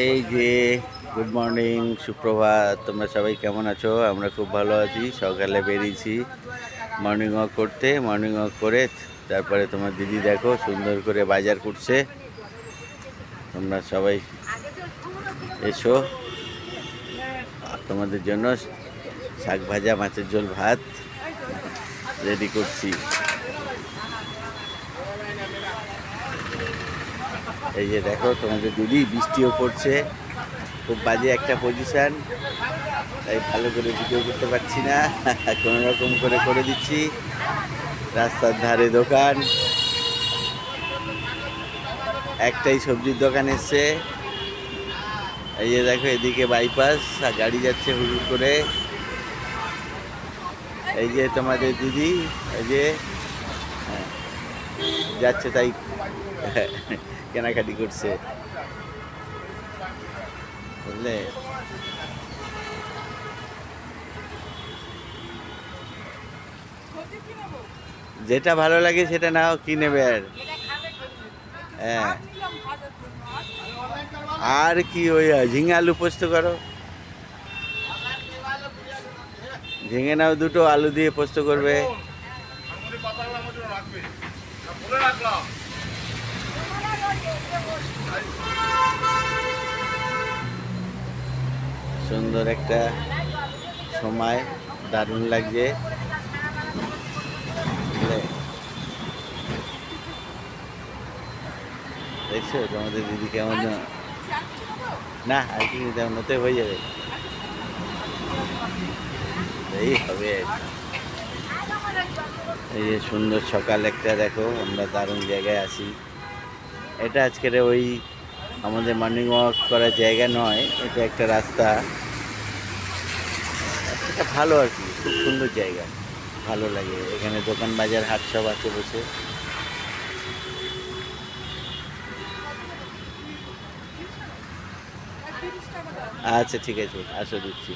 এই যে good morning, সুপ্রভাত। তোমরা সবাই কেমন আছো? আমরা খুব ভালো আছি। সকালে বেরিয়েছি মর্নিং ওয়াক করতে। মর্নিং ওয়াক করে তারপরে তোমার দিদি দেখো সুন্দর করে বাজার করছে। তোমরা সবাই এসো, তোমাদের জন্য শাক ভাজা, মাছের ঝোল, ভাত রেডি করছি। এই যে দেখো তোমাদের দিদি, বৃষ্টিও পড়ছে, খুব বাজে একটা পজিশান, তাই ভালো করে ভিডিও করতে পারছি না। কোনো রকম করে দিচ্ছি। রাস্তার ধারে দোকান, একটাই সবজির দোকান এসছে। এই যে দেখো এদিকে বাইপাস, আর গাড়ি যাচ্ছে হুড় করে। এই যে তোমাদের দিদি, এই যে যাচ্ছে, তাই কেনাকাটি করছে, বুঝলে? যেটা ভালো লাগে সেটা নাও, কি নেবে আর? হ্যাঁ, আর কি ওই ঝিঙে আলু পোস্ত করো, ঝিঙে নাও দুটো, আলু দিয়ে পোস্ত করবে। সুন্দর একটা সময়, দারুণ লাগছে, বুঝলে? দেখছো তোমাদের দিদি কেমন? না, আর কি তেমন হতে হয়ে যাবে, এই হবে। এই যে সুন্দর সকাল একটা, দেখো আমরা দারুণ জায়গায় আছি। এটা আজকের ওই আমাদের মর্নিং ওয়াক করার জায়গা নয়, এটা একটা রাস্তা। এটা ভালো আর কি, খুব সুন্দর জায়গা, ভালো লাগে। এখানে দোকান বাজার হাট সব আছে বসে। আচ্ছা ঠিক আছে, আসো দিচ্ছি।